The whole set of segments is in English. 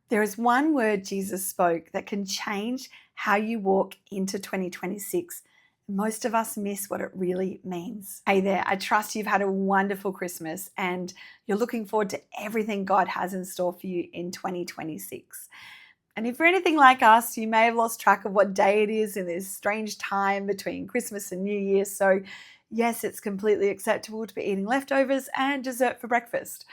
There is one word Jesus spoke that can change how you walk into 2026. Most of us miss what it really means. Hey there, I trust you've had a wonderful Christmas and you're looking forward to everything God has in store for you in 2026. And if you're anything like us, you may have lost track of what day it is in this strange time between Christmas and New Year. So yes, it's completely acceptable to be eating leftovers and dessert for breakfast.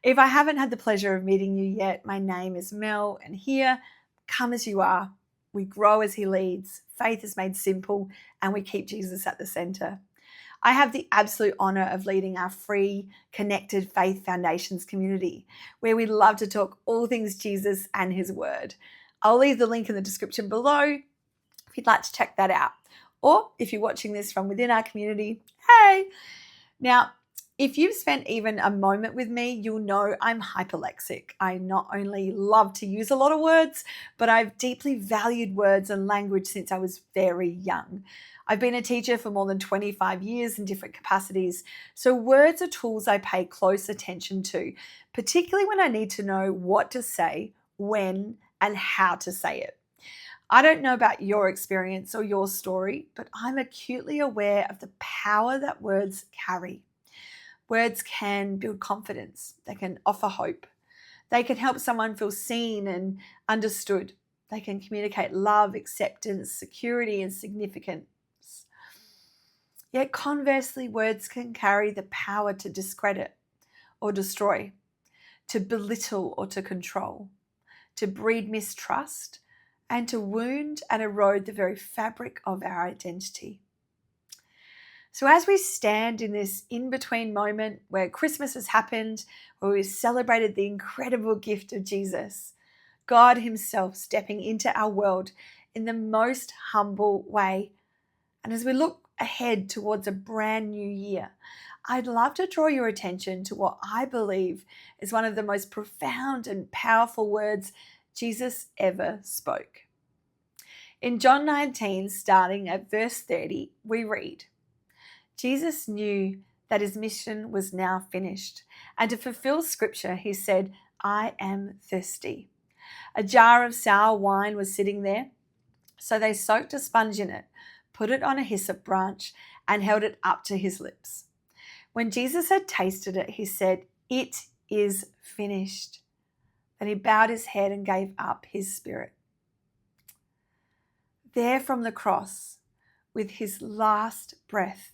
If I haven't had the pleasure of meeting you yet, my name is Mel, and here, come as you are. We grow as he leads, faith is made simple, and we keep Jesus at the center. I have the absolute honor of leading our free, connected Faith Foundations community, where we love to talk all things Jesus and his word. I'll leave the link in the description below if you'd like to check that out. Or if you're watching this from within our community, hey! Now, if you've spent even a moment with me, you'll know I'm hyperlexic. I not only love to use a lot of words, but I've deeply valued words and language since I was very young. I've been a teacher for more than 25 years in different capacities, so words are tools I pay close attention to, particularly when I need to know what to say, when, and how to say it. I don't know about your experience or your story, but I'm acutely aware of the power that words carry. Words can build confidence. They can offer hope. They can help someone feel seen and understood. They can communicate love, acceptance, security, and significance. Yet conversely, words can carry the power to discredit or destroy, to belittle or to control, to breed mistrust, and to wound and erode the very fabric of our identity. So as we stand in this in-between moment where Christmas has happened, where we've celebrated the incredible gift of Jesus, God himself stepping into our world in the most humble way, and as we look ahead towards a brand new year, I'd love to draw your attention to what I believe is one of the most profound and powerful words Jesus ever spoke. In John 19, starting at verse 30, we read, Jesus knew that his mission was now finished, and to fulfill scripture, he said, I am thirsty. A jar of sour wine was sitting there, so they soaked a sponge in it, put it on a hyssop branch, and held it up to his lips. When Jesus had tasted it, he said, it is finished. Then he bowed his head and gave up his spirit. There from the cross, with his last breath,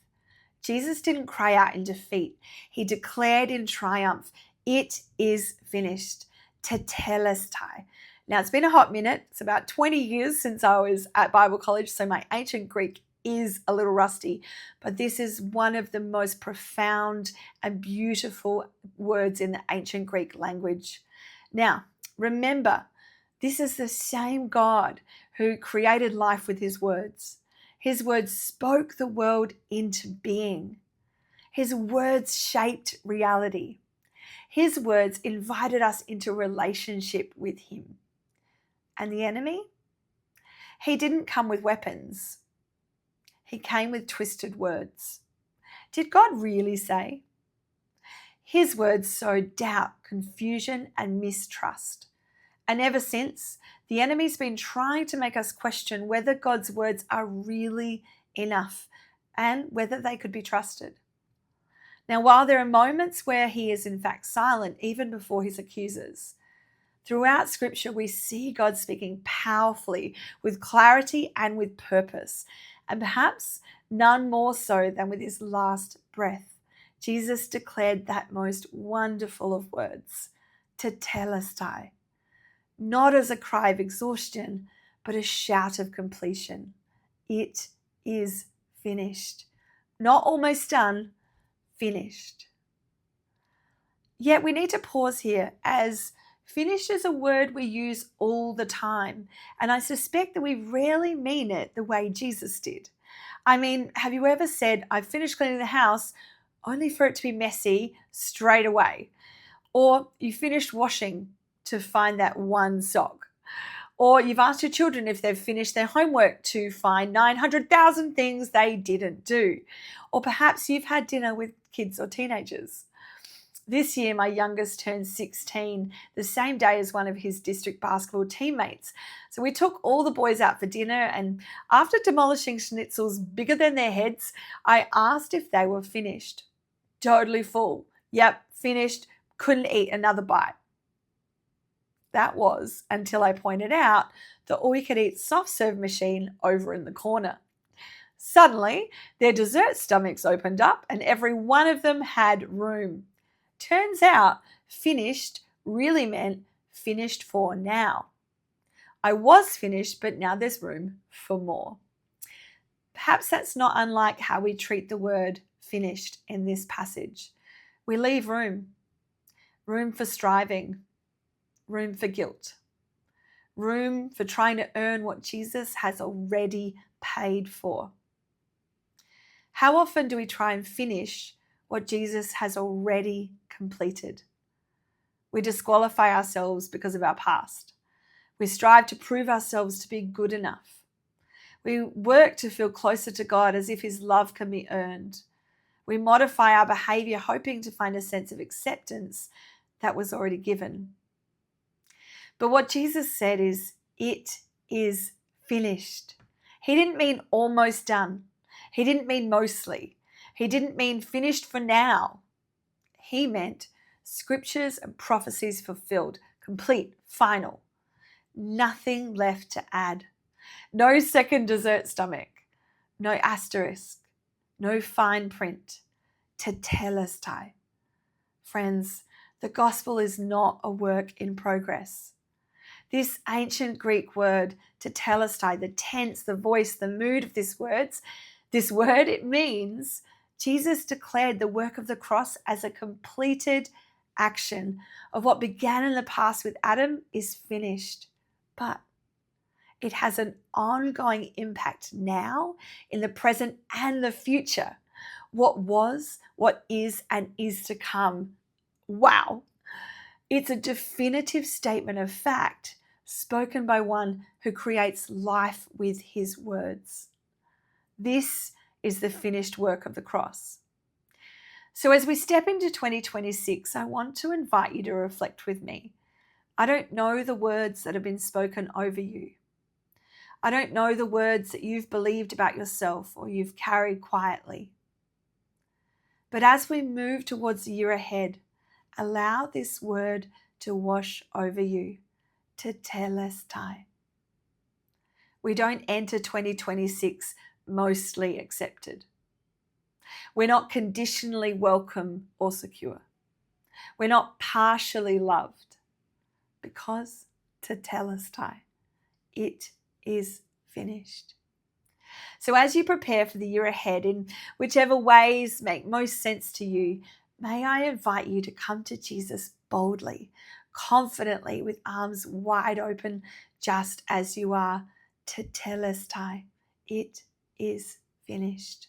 Jesus didn't cry out in defeat. He declared in triumph, it is finished. Tetelestai. Now, it's been a hot minute. It's about 20 years since I was at Bible college, so my ancient Greek is a little rusty, but this is one of the most profound and beautiful words in the ancient Greek language. Now, remember, this is the same God who created life with his words. His words spoke the world into being. His words shaped reality. His words invited us into relationship with him. And the enemy? He didn't come with weapons. He came with twisted words. Did God really say? His words sowed doubt, confusion, and mistrust. And ever since, the enemy's been trying to make us question whether God's words are really enough and whether they could be trusted. Now, while there are moments where he is in fact silent, even before his accusers, throughout Scripture we see God speaking powerfully with clarity and with purpose, and perhaps none more so than with his last breath. Jesus declared that most wonderful of words, Tetelestai, not as a cry of exhaustion, but a shout of completion. It is finished. Not almost done, finished. Yet we need to pause here, as finished is a word we use all the time, and I suspect that we rarely mean it the way Jesus did. I mean, have you ever said, I've finished cleaning the house, only for it to be messy straight away? Or you finished washing to find that one sock. Or you've asked your children if they've finished their homework to find 900,000 things they didn't do. Or perhaps you've had dinner with kids or teenagers. This year, my youngest turned 16, the same day as one of his district basketball teammates. So we took all the boys out for dinner, and after demolishing schnitzels bigger than their heads, I asked if they were finished. Totally full. Yep, finished. Couldn't eat another bite. That was until I pointed out the all-you-can-eat soft-serve machine over in the corner. Suddenly, their dessert stomachs opened up and every one of them had room. Turns out, finished really meant finished for now. I was finished, but now there's room for more. Perhaps that's not unlike how we treat the word finished in this passage. We leave room for striving, room for guilt, room for trying to earn what Jesus has already paid for. How often do we try and finish what Jesus has already completed? We disqualify ourselves because of our past. We strive to prove ourselves to be good enough. We work to feel closer to God as if His love can be earned. We modify our behavior hoping to find a sense of acceptance that was already given. But what Jesus said is, it is finished. He didn't mean almost done. He didn't mean mostly. He didn't mean finished for now. He meant scriptures and prophecies fulfilled, complete, final. Nothing left to add. No second dessert stomach. No asterisk. No fine print. Tetelestai. Friends, the gospel is not a work in progress. This ancient Greek word, tetelestai, the tense, the voice, the mood of this word, it means Jesus declared the work of the cross as a completed action of what began in the past with Adam is finished. But it has an ongoing impact now, in the present and the future. What was, what is, and is to come. Wow. It's a definitive statement of fact spoken by one who creates life with his words. This is the finished work of the cross. So as we step into 2026, I want to invite you to reflect with me. I don't know the words that have been spoken over you. I don't know the words that you've believed about yourself or you've carried quietly. But as we move towards the year ahead, allow this word to wash over you. Tetelestai. We don't enter 2026 mostly accepted. We're not conditionally welcome or secure. We're not partially loved, because Tetelestai, it is finished. So as you prepare for the year ahead, in whichever ways make most sense to you, may I invite you to come to Jesus boldly, confidently, with arms wide open, just as you are. Tetelestai, it is finished.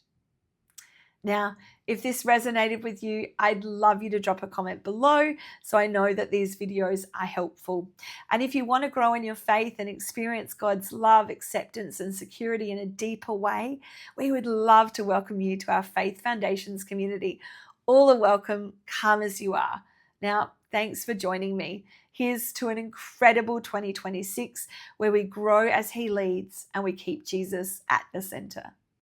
Now, if this resonated with you, I'd love you to drop a comment below so I know that these videos are helpful. And if you want to grow in your faith and experience God's love, acceptance, and security in a deeper way, we would love to welcome you to our Faith Foundations community. All are welcome, come as you are. Now, thanks for joining me. Here's to an incredible 2026 where we grow as He leads and we keep Jesus at the center.